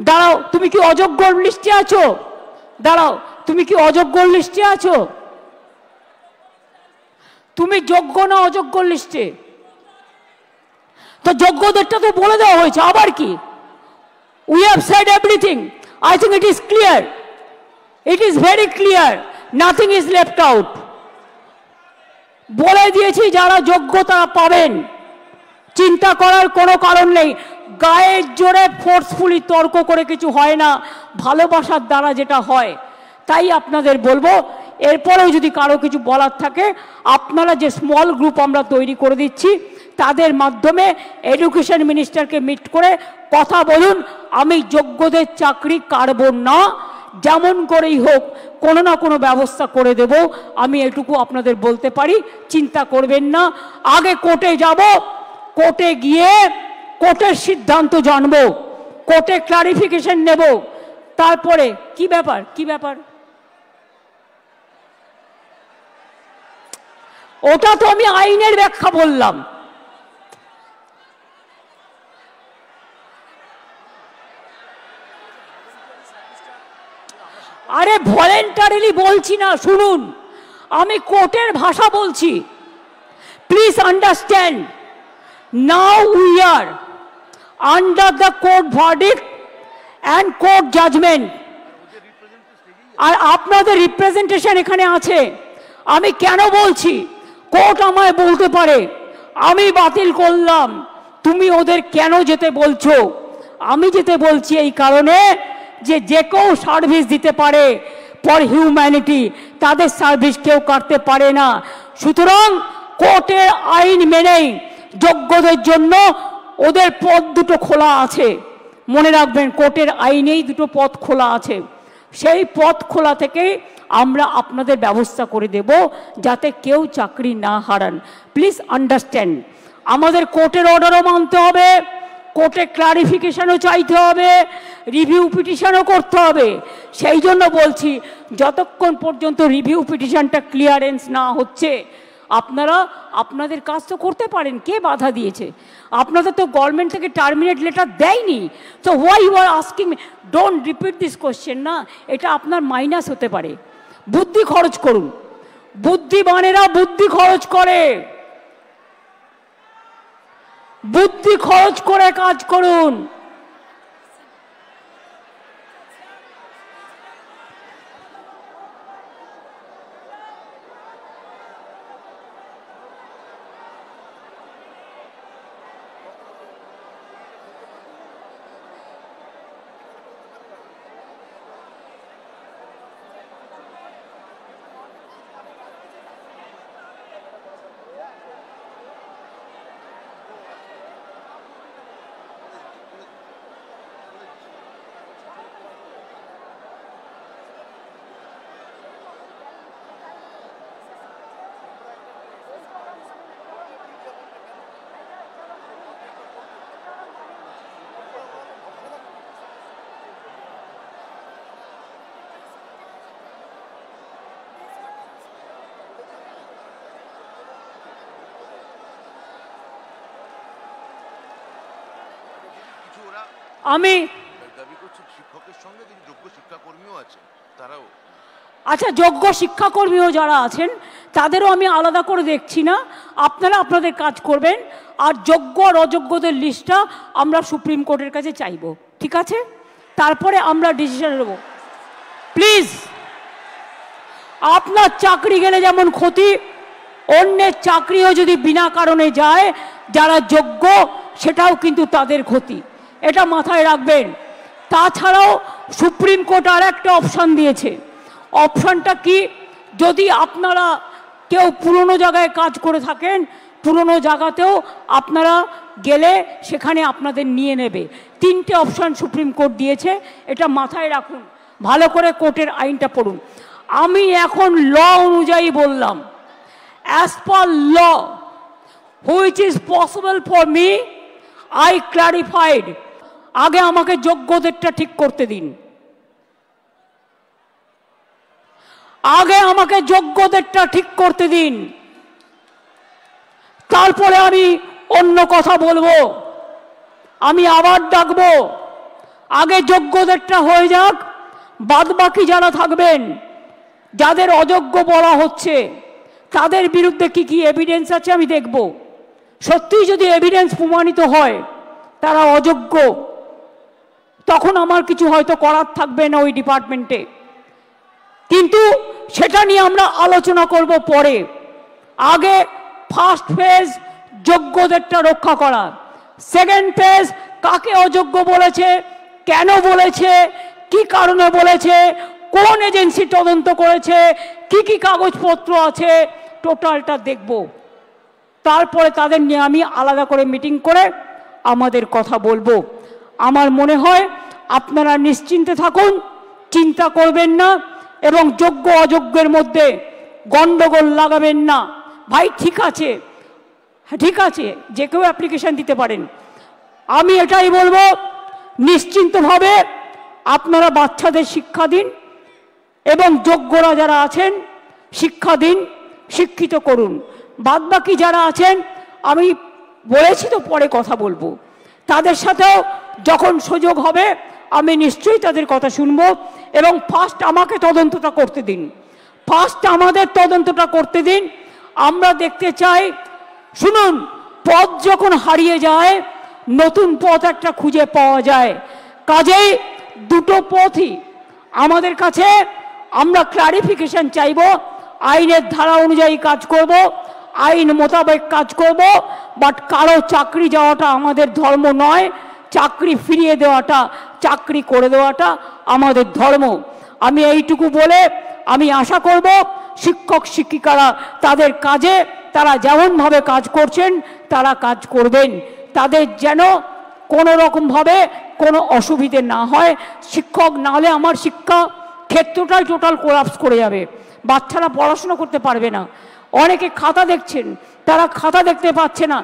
দাঁড়াও, তুমি কি অযোগ্যর লিস্টে আছো? দাঁড়াও, তুমি কি অযোগ্যর লিস্টে আছো? তুমি যোগ্য না অযোগ্যর লিস্টে? তো যোগ্যদেরটা তো বলে দেওয়া হয়েছে, আবার কি? We have said everything. I think it is clear, it is very clear, nothing is left out. বলে দিয়েছি যারা যোগ্য তারা পাবেন, চিন্তা করার কোনো কারণ নেই। গায়ের জোরে ফোর্সফুলি তর্ক করে কিছু হয় না, ভালোবাসার দ্বারা যেটা হয়। তাই আপনাদের বলবো, এরপরেও যদি কারো কিছু বলার থাকে, আপনারা যে স্মল গ্রুপ আমরা তৈরি করে দিচ্ছি তাদের মাধ্যমে এডুকেশন মিনিস্টারকে মিট করে কথা বলুন। আমি যোগ্যদের চাকরি কাটব না, যেমন করেই হোক কোনো না কোনো ব্যবস্থা করে দেব, আমি এটুকু আপনাদের বলতে পারি। চিন্তা করবেন না। আগে কোর্টে যাব, কোর্টে গিয়ে কোর্টের সিদ্ধান্ত জানব, কোর্টে ক্লারিফিকেশন নেব, তারপরে কি ব্যাপার কি ব্যাপার ওটা তো আমি আইনের ব্যাখ্যা বললাম। আরে ভলেন্টারিলি বলছি না, শুনুন, আমি কোর্টের ভাষা বলছি। Please understand, now we are under the court verdict and court judgment. আর আপনাদের রিপ্রেজেন্টেশন এখানে আছে। আমি কেন বলছি, কোর্ট আমায় বলতে পারে আমি বাতিল করলাম, তুমি ওদের কেন যেতে বলছো? আমি যেতে বলছি এই কারণে যে যে কেউ সার্ভিস দিতে পারে ফর হিউম্যানিটি, তাদের সার্ভিস কেউ কাটতে পারে না। সুতরাং কোর্টের আইন মেনেই যোগ্যদের জন্য ওদের পথ দুটো খোলা আছে। মনে রাখবেন, কোর্টের আইনেই দুটো পথ খোলা আছে। সেই পথ খোলা থেকেই আমরা আপনাদের ব্যবস্থা করে দেব যাতে কেউ চাকরি না হারান। প্লিজ আন্ডারস্ট্যান্ড, আমাদের কোর্টের অর্ডারও মানতে হবে, কোর্টে ক্লারিফিকেশনও চাইতে হবে, রিভিউ পিটিশনও করতে হবে। সেই জন্য বলছি, যতক্ষণ পর্যন্ত রিভিউ পিটিশনটা ক্লিয়ারেন্স না হচ্ছে আপনারা আপনাদের কাজ তো করতে পারেন। কে বাধা দিয়েছে? আপনাদের তো গভর্নমেন্ট থেকে টার্মিনেট লেটার দেয়নি। তো why you are asking me? Don't repeat this question না, এটা আপনার মাইনাস হতে পারে। বুদ্ধি খরচ করুন, বুদ্ধিমানেরা বুদ্ধি খরচ করে, বুদ্ধি খরচ করে কাজ করুন। আমি আচ্ছা, যোগ্য শিক্ষাকর্মীও যারা আছেন তাদেরও আমি আলাদা করে দেখছি না, আপনারা আপনাদের কাজ করবেন। আর যোগ্য আর অযোগ্যদের লিস্টটা আমরা সুপ্রিম কোর্টের কাছে চাইব, ঠিক আছে? তারপরে আমরা ডিসিশন নেব। প্লিজ, আপনার চাকরি গেলে যেমন ক্ষতি, অন্যের চাকরিও যদি বিনা কারণে যায় যারা যোগ্য, সেটাও কিন্তু তাদের ক্ষতি, এটা মাথায় রাখবেন। তাছাড়াও সুপ্রিম কোর্ট আর একটা অপশান দিয়েছে। অপশানটা কি? যদি আপনারা কেউ পুরনো জায়গায় কাজ করে থাকেন, পুরনো জায়গাতেও আপনারা গেলে সেখানে আপনাদের নিয়ে নেবে। তিনটে অপশান সুপ্রিম কোর্ট দিয়েছে, এটা মাথায় রাখুন, ভালো করে কোর্টের আইনটা পড়ুন। আমি এখন ল অনুযায়ী বললাম, as per law which is possible for me, I clarified. আগে আমাকে যোগ্যদেরটা ঠিক করতে দিন, আগে আমাকে যোগ্যদেরটা ঠিক করতে দিন, তারপরে আমি অন্য কথা বলবো। আমি আবার ডাকবো, আগে যোগ্যদেরটা হয়ে যাক, বাদ বাকি যারা থাকবেন, যাদের অযোগ্য বলা হচ্ছে, তাদের বিরুদ্ধে কি কি এভিডেন্স আছে আমি দেখব। সত্যিই যদি এভিডেন্স প্রমাণিত হয় তারা অযোগ্য, তখন আমার কিছু হয়তো করার থাকবে না ওই ডিপার্টমেন্টে, কিন্তু সেটা নিয়ে আমরা আলোচনা করব পরে। আগে ফার্স্ট ফেজ যোগ্যদেরটা রক্ষা করা, সেকেন্ড ফেজ কাকে অযোগ্য বলেছে, কেন বলেছে, কি কারণে বলেছে, কোন এজেন্সি তদন্ত করেছে, কি কি কাগজপত্র আছে, টোটালটা দেখব। তারপরে তাদের নিয়ে আমি আলাদা করে মিটিং করে আমাদের কথা বলবো। আমার মনে হয় আপনারা নিশ্চিন্তে থাকুন, চিন্তা করবেন না এবং যোগ্য অযোগ্যের মধ্যে গন্ডগোল লাগাবেন না। ভাই ঠিক আছে, ঠিক আছে, যে কেউ অ্যাপ্লিকেশন দিতে পারেন। আমি এটাই বলবো, নিশ্চিন্তভাবে আপনারা বাচ্চাদের শিক্ষা দিন এবং যোগ্যরা যারা আছেন শিক্ষা দিন, শিক্ষিত করুন। বাদবাকি যারা আছেন আমি বলেছি তো পরে কথা বলবো, তাদের সাথেও যখন সুযোগ হবে আমি নিশ্চয়ই তাদের কথা শুনবো। এবং ফার্স্ট আমাকে তদন্তটা করতে দিন, ফার্স্ট আমাদের তদন্তটা করতে দিন। আমরা দেখতে চাই, শুনুন, পথ যখন হারিয়ে যায় নতুন পথ একটা খুঁজে পাওয়া যায়। কাজেই দুটো পথই আমাদের কাছে, আমরা ক্লারিফিকেশন চাইব, আইনের ধারা অনুযায়ী কাজ করব, আইন মোতাবেক কাজ করব। বাট কারো চাকরি যাওয়াটা আমাদের ধর্ম নয়, চাকরি ফিরিয়ে দেওয়াটা, চাকরি করে দেওয়াটা আমাদের ধর্ম। আমি এইটুকু বলে আমি আশা করব শিক্ষক শিক্ষিকারা তাদের কাজে তারা যেমনভাবে কাজ করছেন তারা কাজ করবেন, তাদের যেন কোনো রকমভাবে কোনো অসুবিধে না হয়। শিক্ষক না হলে আমার শিক্ষা ক্ষেত্রটাই টোটাল কোলাপস করে যাবে, বাচ্চারা পড়াশোনা করতে পারবে না। অনেকে খাতা দেখছেন, তারা খাতা দেখতে পাচ্ছে না।